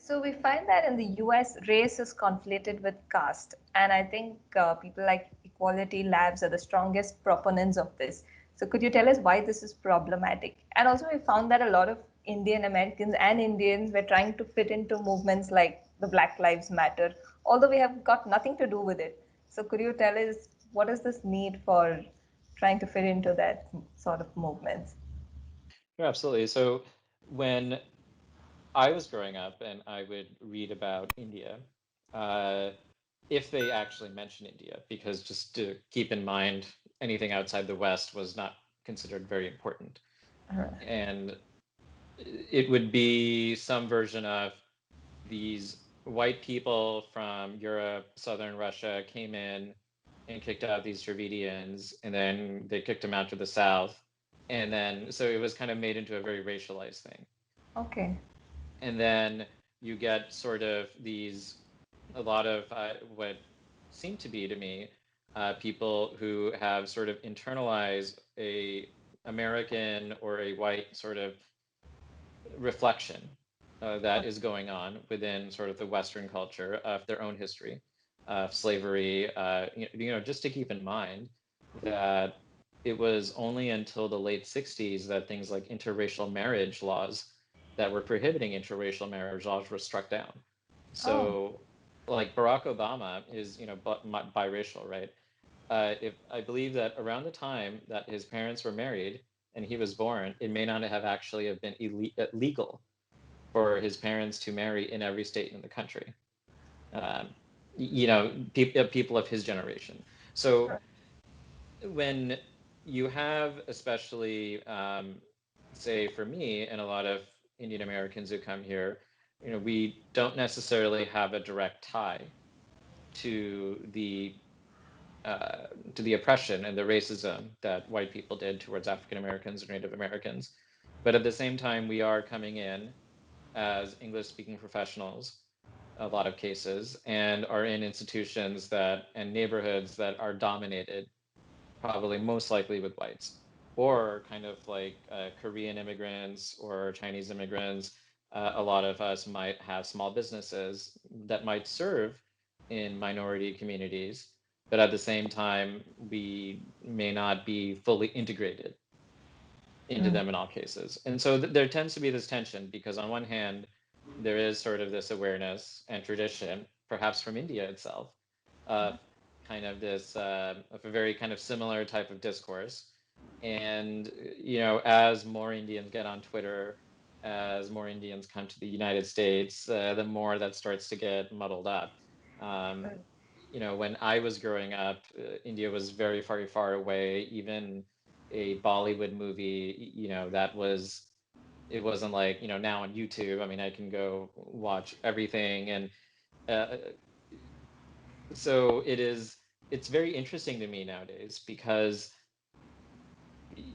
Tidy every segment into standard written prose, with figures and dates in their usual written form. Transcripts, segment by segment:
So we find that in the US, race is conflated with caste. And I think people like Equality Labs are the strongest proponents of this. So could you tell us why this is problematic? And also, we found that a lot of Indian Americans and Indians were trying to fit into movements like the Black Lives Matter, although we have got nothing to do with it. So could you tell us what is this need for trying to fit into that sort of movements? Yeah, absolutely. So when I was growing up and I would read about India, uh, if they actually mention India, because just to keep in mind, anything outside the West was not considered very important. And it would be some version of these white people from Europe, southern Russia came in and kicked out these Dravidians, and then they kicked them out to the south. And then, so it was kind of made into a very racialized thing. Okay. And then you get sort of these, a lot of what seem to be to me, people who have sort of internalized a American or a white sort of reflection that is going on within sort of the Western culture of their own history of slavery. Just to keep in mind that it was only until the late 60s that things like interracial marriage laws that were prohibiting interracial marriage laws were struck down. Oh. So, like Barack Obama is, biracial, right? If I believe that around the time that his parents were married and he was born, it may not have actually have been legal for his parents to marry in every state in the country. Um, people of his generation. So when you have, especially, say for me and a lot of Indian Americans who come here, we don't necessarily have a direct tie to the oppression and the racism that white people did towards African Americans or Native Americans. But at the same time, we are coming in as English speaking professionals, a lot of cases, and are in institutions that and neighborhoods that are dominated probably most likely with whites, or kind of like Korean immigrants or Chinese immigrants. A lot of us might have small businesses that might serve in minority communities, but at the same time, we may not be fully integrated into them in all cases. And so there tends to be this tension because, on one hand, there is sort of this awareness and tradition, perhaps from India itself, of kind of this, of a very kind of similar type of discourse. And, as more Indians get on Twitter, as more Indians come to the United States, the more that starts to get muddled up. Um, when I was growing up, India was very, very far away. Even a Bollywood movie, that was, it wasn't like, now on YouTube. I mean, I can go watch everything. And uh, so it's very interesting to me nowadays because,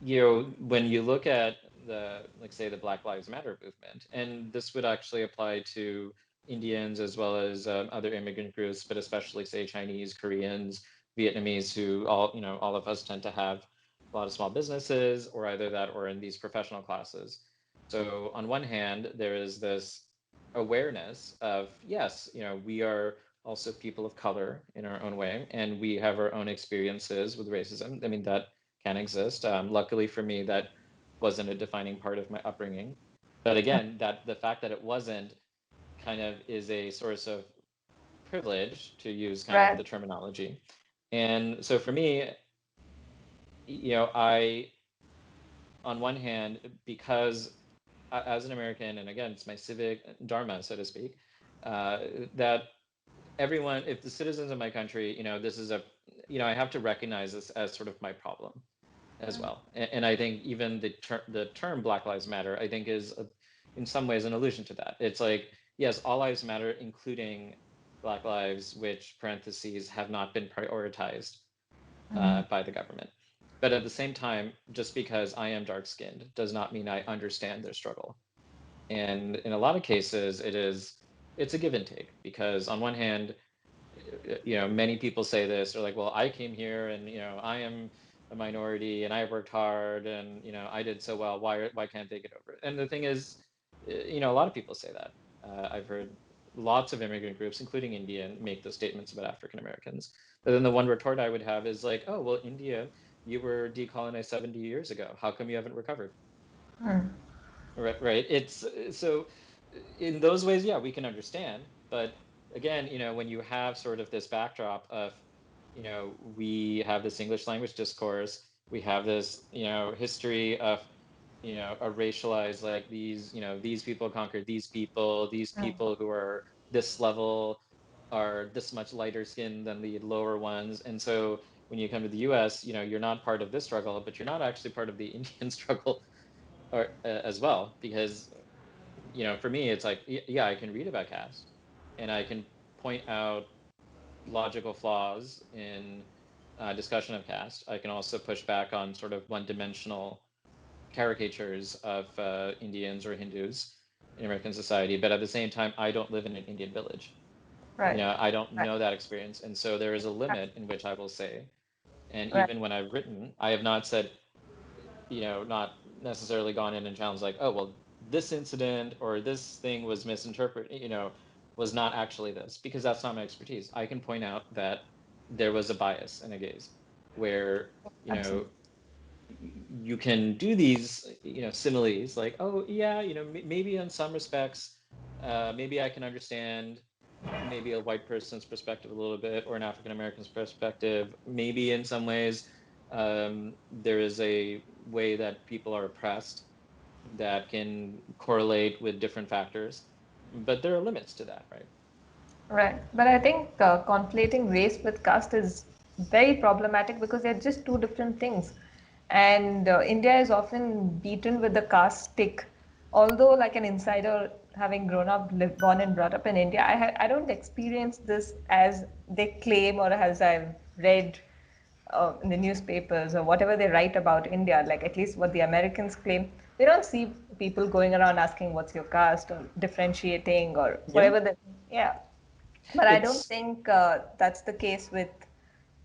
when you look at the, like, say, the Black Lives Matter movement, and this would actually apply to Indians as well as other immigrant groups, but especially, say, Chinese, Koreans, Vietnamese, who all of us tend to have a lot of small businesses, or either that or in these professional classes. So on one hand, there is this awareness of, yes, we are also people of color in our own way, and we have our own experiences with racism. I mean, that can exist. Luckily for me, that wasn't a defining part of my upbringing. But again, that the fact that it wasn't kind of is a source of privilege, to use kind of Right. the terminology. And so for me, I, on one hand, because as an American, and again, it's my civic dharma, so to speak, uh, that everyone, if the citizens of my country, this is a, I have to recognize this as sort of my problem as well. And I think even the term Black Lives Matter, I think, is in some ways an allusion to that. It's like, yes, all lives matter, including Black lives, which parentheses have not been prioritized by the government. But at the same time, just because I am dark skinned does not mean I understand their struggle. And in a lot of cases, it's a give and take, because on one hand, many people say this, they're like, well, I came here and, I am a minority and I worked hard and, I did so well. Why can't they get over it? And the thing is, a lot of people say that. I've heard lots of immigrant groups, including Indian, make those statements about African Americans. But then the one retort I would have is like, oh, well, India, you were decolonized 70 years ago. How come you haven't recovered? Hmm. Right, right. It's so in those ways, yeah, we can understand. But again, when you have sort of this backdrop of, we have this English language discourse, we have this, history of, a racialized like these people conquered these Hmm. people who are this level are this much lighter skinned than the lower ones. And so when you come to the US, you're not part of this struggle, but you're not actually part of the Indian struggle or as well, because for me it's like yeah, I can read about caste and I can point out logical flaws in discussion of caste. I can also push back on sort of one-dimensional caricatures of Indians or Hindus in American society, but at the same time I don't live in an Indian village. Right. I don't Right. know that experience, and so there is a limit in which I will say. And Right. even when I've written, I have not said, not necessarily gone in and challenged like, oh, well, this incident or this thing was misinterpreted, was not actually this, because that's not my expertise. I can point out that there was a bias and a gaze where, you know, Absolutely. you can do these, similes like, oh, yeah, maybe in some respects, maybe I can understand maybe a white person's perspective a little bit or an African American's perspective. Maybe in some ways, there is a way that people are oppressed that can correlate with different factors, but there are limits to that, right? Right. But I think conflating race with caste is very problematic because they're just two different things. And India is often beaten with the caste stick. Although, like an insider, having grown up, born and brought up in India, I don't experience this as they claim or as I've read in the newspapers or whatever they write about India, like at least what the Americans claim. We don't see people going around asking what's your caste or differentiating or Yeah, whatever the, yeah. But I don't it's think that's the case with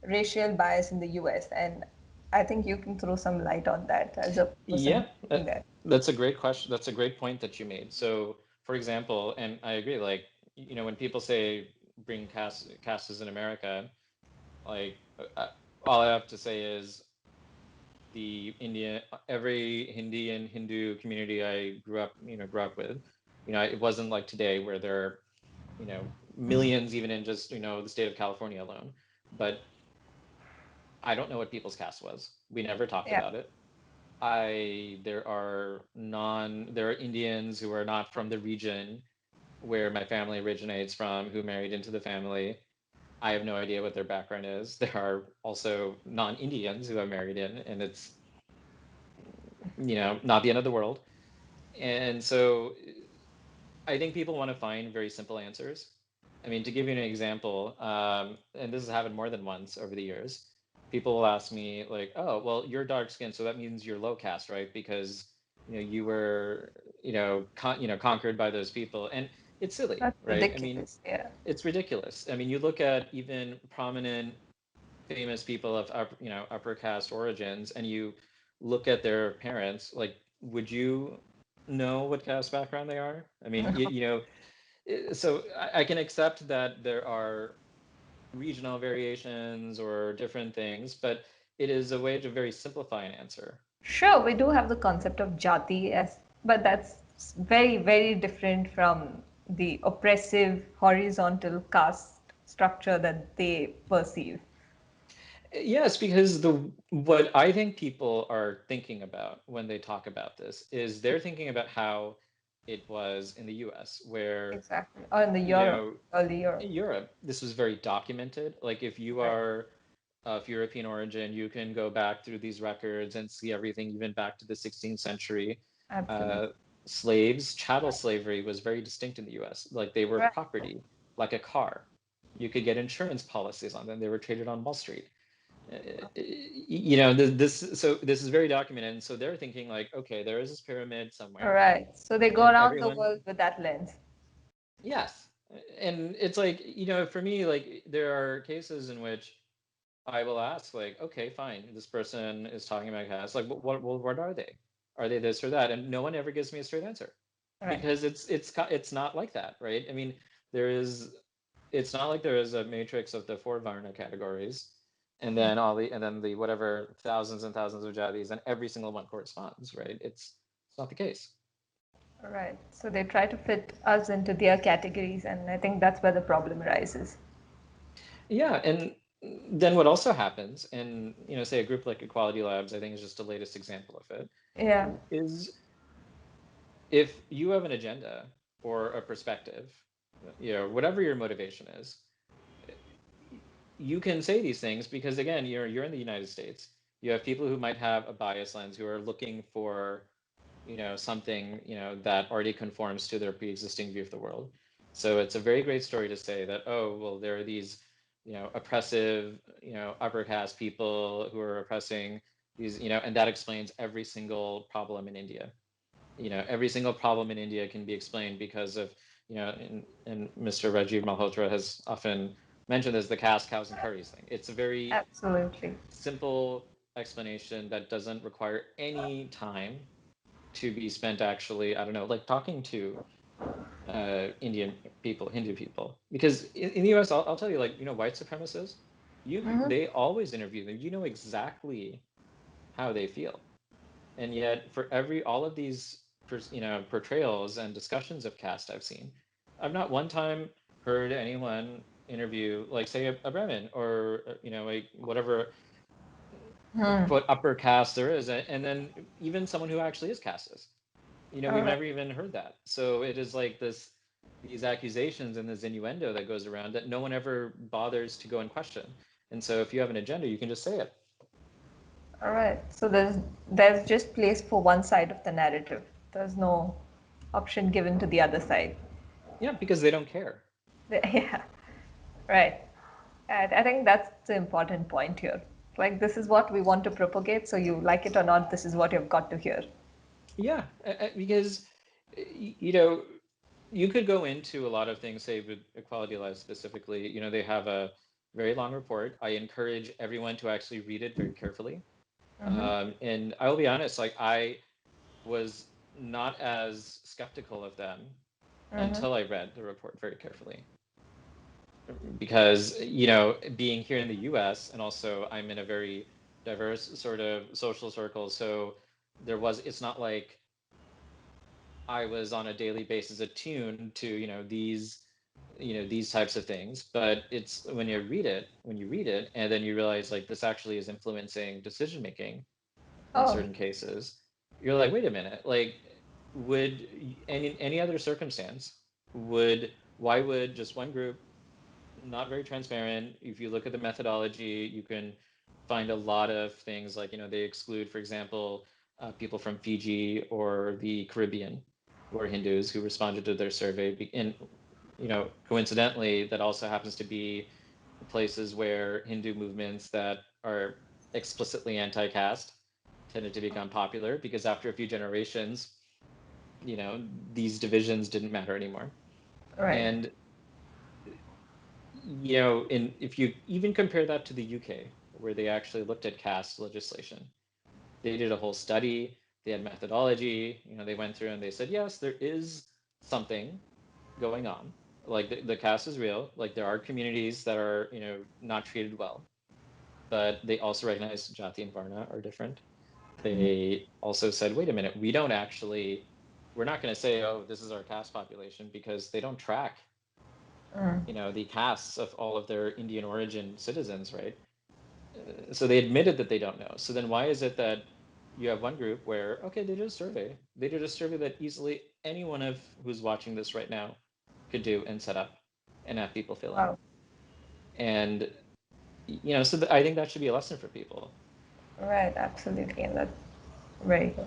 racial bias in the US. And I think you can throw some light on that as a person yeah, living there. that's a great question. That's a great point that you made. So, for example, and I agree, like, when people say bring castes in America, like, all I have to say is the Indian, every Indian Hindu community I grew up with, it wasn't like today where there are, millions even in just, the state of California alone. But I don't know what people's caste was. We never talked Yeah, about it. There are Indians who are not from the region where my family originates from who married into the family. I have no idea what their background is. There are also non-Indians who have married in, and it's, not the end of the world. And so I think people want to find very simple answers. I mean, to give you an example, and this has happened more than once over the years, people will ask me like, "Oh, well, you're dark skinned, so that means you're low caste, right? Because you were conquered by those people." And it's silly, that's right? I mean, ridiculous. Yeah. it's ridiculous. I mean, you look at even prominent, famous people of upper caste origins, and you look at their parents, like, would you know what caste background they are? I mean, so I can accept that there are regional variations or different things, but it is a way to very simplify an answer. Sure, we do have the concept of jati as, but that's very, very different from the oppressive horizontal caste structure that they perceive. Yes, because the what I think people are thinking about when they talk about this is they're thinking about how it was in the US, where, Exactly. Or in the you Europe, know, early Europe. in Europe, this was very documented. Like if you Right. are of European origin, you can go back through these records and see everything, even back to the 16th century. Absolutely. Uh, chattel slavery was very distinct in the US. Like they were Right. property, like a car. You could get insurance policies on them. They were traded on Wall Street. So this is very documented. And so they're thinking like, okay, there is this pyramid All somewhere, right. So they go and around the everyone, world with that lens. yes. And it's like, for me, like there are cases in which I will ask, like, okay, fine, this person is talking about caste. Like, what are they? Are they this or that? And no one ever gives me a straight answer. Right. because it's not like that, right? I mean, there is it's not like there is a matrix of the four Varna categories, and then the whatever thousands and thousands of jatis, and every single one corresponds, right? It's not the case. Right. So they try to fit us into their categories, and I think that's where the problem arises. Yeah, and then what also happens, and say a group like Equality Labs, I think is just the latest example of it, Yeah. is if you have an agenda or a perspective, whatever your motivation is, you can say these things because again, you're in the United States. You have people who might have a bias lens who are looking for, something, that already conforms to their pre-existing view of the world. So it's a very great story to say that, oh, well, there are these, oppressive, upper caste people who are oppressing these, and that explains every single problem in India. Every single problem in India can be explained because of, and Mr. Rajiv Malhotra has often mentioned this, the caste, cows, and curries thing. It's a very Absolutely. simple explanation that doesn't require any time to be spent actually, I don't know, like talking to Indian people, Hindu people. Because in the US, I'll tell you, like, white supremacists, they always interview them. You know exactly how they feel. And yet, for all of these, portrayals and discussions of caste I've seen, I've not one time heard anyone interview, like, say, a Brahmin or, like whatever quote upper caste there is, and then even someone who actually is casteist. All We've right. never even heard that. So it is like these accusations and this innuendo that goes around that no one ever bothers to go and question. And so if you have an agenda, you can just say it. All right. So there's just place for one side of the narrative. There's no option given to the other side. Yeah, because they don't care. Yeah. Right. I think that's the important point here. Like this is what we want to propagate, so you like it or not, this is what you've got to hear. Yeah, because you know you could go into a lot of things, say with Equality Live specifically. They have a very long report. I encourage everyone to actually read it very carefully. And I will be honest, like I was not as skeptical of them until I read the report very carefully. Because, being here in the US, and also I'm in a very diverse sort of social circle, so it's not like I was on a daily basis attuned to, these types of things. But it's when you read it, and then you realize like this actually is influencing decision making in Oh, certain cases, you're like, wait a minute, like any other circumstance, why would just one group, not very transparent, if you look at the methodology, you can find a lot of things like, they exclude, for example, people from Fiji or the Caribbean who are Hindus who responded to their survey. And, coincidentally, that also happens to be places where Hindu movements that are explicitly anti-caste tended to become popular because after a few generations, these divisions didn't matter anymore. right. And if you even compare that to the UK, where they actually looked at caste legislation, they did a whole study, they had methodology, they went through and they said, yes, there is something going on. Like the caste is real. Like there are communities that are, not treated well, but they also recognize Jati and Varna are different. They also said, wait a minute, we're not going to say, oh, this is our caste population because they don't track, the castes of all of their Indian origin citizens, right? So they admitted that they don't know. So then why is it that you have one group where, okay, they did a survey. They did a survey that easily any one of who's watching this right now could do and set up and have people fill in. Wow. And, so I think that should be a lesson for people. Right, absolutely. And that's very good.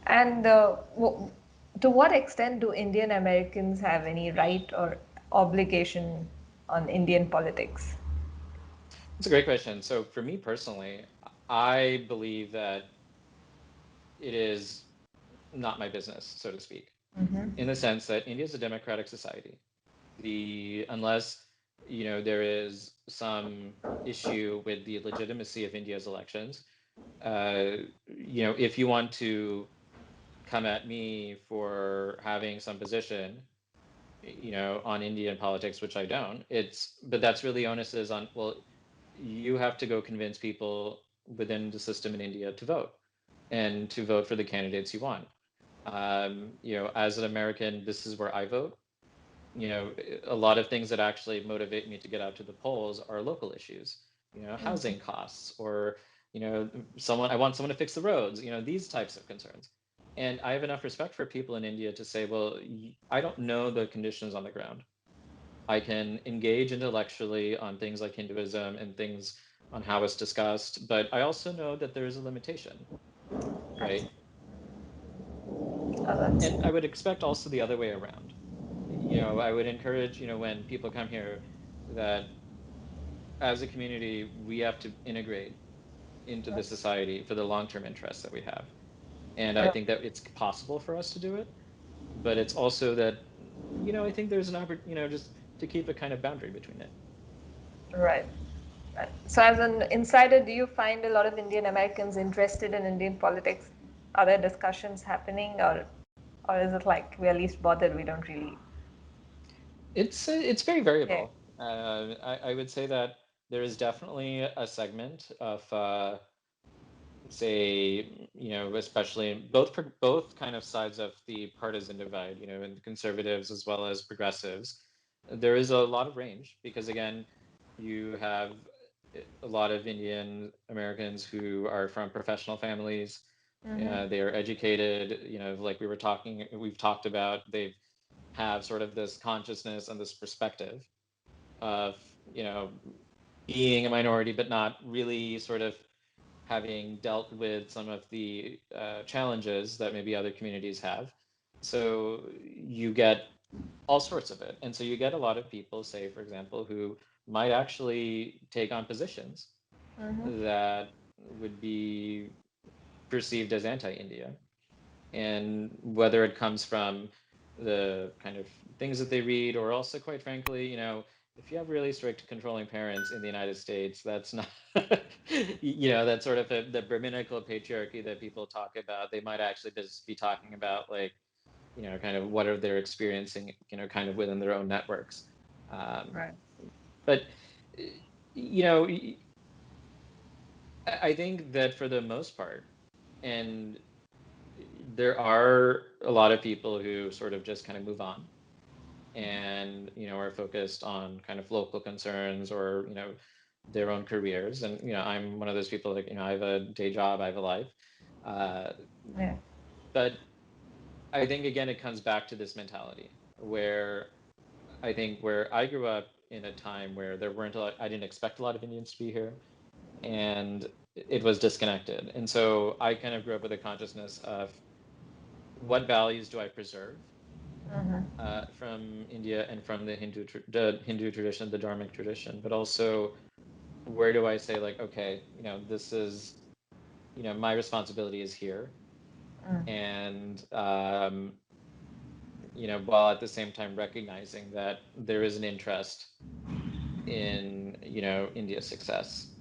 And to what extent do Indian Americans have any right or obligation on Indian politics? It's a great question. So for me personally, I believe that it is not my business, so to speak, in the sense that India is a democratic society. Unless there is some issue with the legitimacy of India's elections, if you want to come at me for having some position, on Indian politics, which I don't. But that's really onus is on, well, you have to go convince people within the system in India to vote and to vote for the candidates you want. As an American, this is where I vote. A lot of things that actually motivate me to get out to the polls are local issues, housing costs, or, I want someone to fix the roads, these types of concerns. And I have enough respect for people in India to say, well, I don't know the conditions on the ground. I can engage intellectually on things like Hinduism and things on how it's discussed, but I also know that there is a limitation, right? Absolutely. That's And I would expect also the other way around. I would encourage, when people come here, that as a community, we have to integrate into the society for the long-term interests that we have. And I right. think that it's possible for us to do it, but it's also that, I think there's an opportunity, just to keep a kind of boundary between it. Right. Right. So, as an insider, do you find a lot of Indian Americans interested in Indian politics? Are there discussions happening, or is it like we're least bothered? We don't really. It's very Yeah. variable. I would say that there is definitely a segment of, say, especially in both kind of sides of the partisan divide, and conservatives as well as progressives. There is a lot of range because, again, you have a lot of Indian Americans who are from professional families. Mm-hmm. They are educated, like we've talked about. They have sort of this consciousness and this perspective of, being a minority, but not really sort of having dealt with some of the challenges that maybe other communities have. So you get all sorts of it. And so you get a lot of people, say, for example, who might actually take on positions Mm-hmm. that would be perceived as anti-India. And whether it comes from the kind of things that they read, or also, quite frankly, if you have really strict controlling parents in the United States, that's not, that sort of the Brahminical patriarchy that people talk about. They might actually just be talking about, like, kind of what are they experiencing, kind of within their own networks. Um, Right. but, you know, I think that for the most part, and there are a lot of people who sort of just kind of move on and, are focused on kind of local concerns, or, their own careers. And, I'm one of those people, like, I have a day job, I have a life. Uh, Yeah. but I think, again, it comes back to this mentality where I think where I grew up in a time where there weren't a lot, I didn't expect a lot of Indians to be here, and it was disconnected. And so I kind of grew up with a consciousness of, what values do I preserve Mm-hmm. from India and from the Hindu tradition, the dharmic tradition, but also, where do I say, like, okay, this is, my responsibility is here. Mm. And, while at the same time recognizing that there is an interest in, India's success,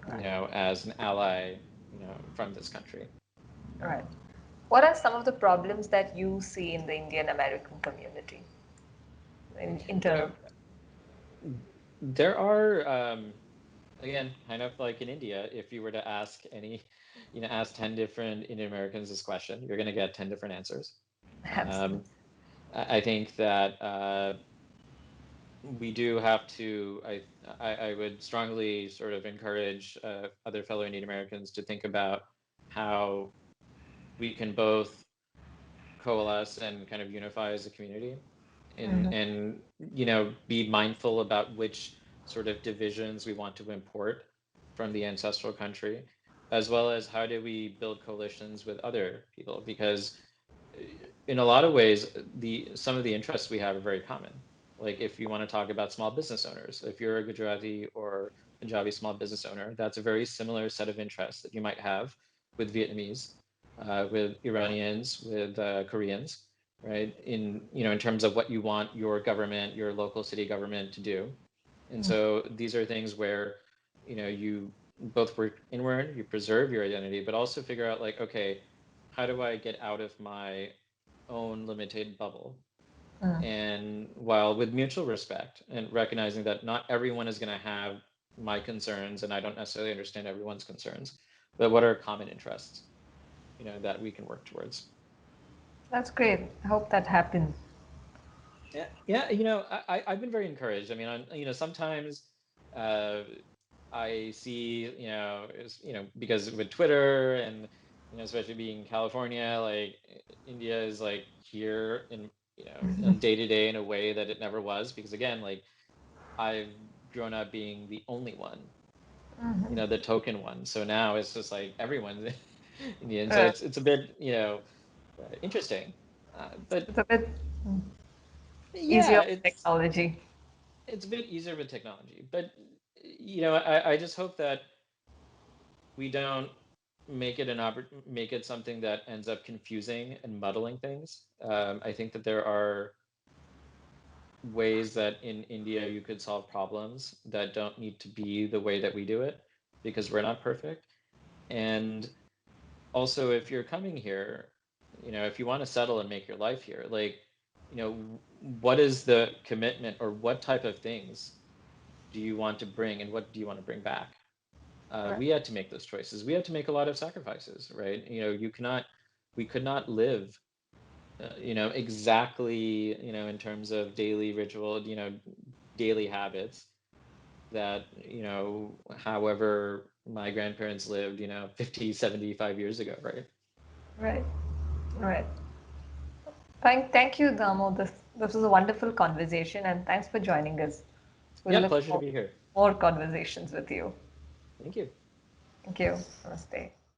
Right. as an ally, from this country. Right. What are some of the problems that you see in the Indian American community in You internal? know, there are, again, kind of like in India, if you were to ask ask 10 different Indian Americans this question, you're going to get 10 different answers. Absolutely. Um, I think that we do have to, I would strongly sort of encourage other fellow Indian Americans to think about how we can both coalesce and kind of unify as a community, and Mm-hmm. be mindful about which sort of divisions we want to import from the ancestral country, as well as how do we build coalitions with other people, because in a lot of ways, the some of the interests we have are very common. Like, if you want to talk about small business owners, if you're a Gujarati or Punjabi small business owner, that's a very similar set of interests that you might have with Vietnamese, with Iranians, with Koreans, right? In terms of what you want your government, your local city government to do. And so these are things where, you both work inward, you preserve your identity, but also figure out, like, okay, how do I get out of my own limited bubble? Mm. And while with mutual respect and recognizing that not everyone is going to have my concerns and I don't necessarily understand everyone's concerns, but what are common interests, that we can work towards. That's great. I hope that happens. Yeah, yeah. I've been very encouraged. I mean, sometimes uh, I see, because with Twitter and especially being in California, like India is like here in in day to day in a way that it never was. Because again, like I've grown up being the only one, the token one. So now it's just like everyone's Indian. So Right. it's a bit interesting, but It's a bit easier yeah, with technology. it's a bit easier with technology, but I just hope that we don't make it something that ends up confusing and muddling things. I think that there are ways that in India you could solve problems that don't need to be the way that we do it because we're not perfect. And also, if you're coming here, if you want to settle and make your life here, like, what is the commitment or what type of things do you want to bring and what do you want to bring back? Right. We had to make those choices. We had to make a lot of sacrifices, right? We could not live, exactly, in terms of daily ritual, daily habits that, however my grandparents lived, 50, 75 years ago, right? Right. Right. Thank you, Damo. This was a wonderful conversation, and thanks for joining us. We'll Yeah, look pleasure to for be here. more conversations with you. Thank you. Thank you. Namaste.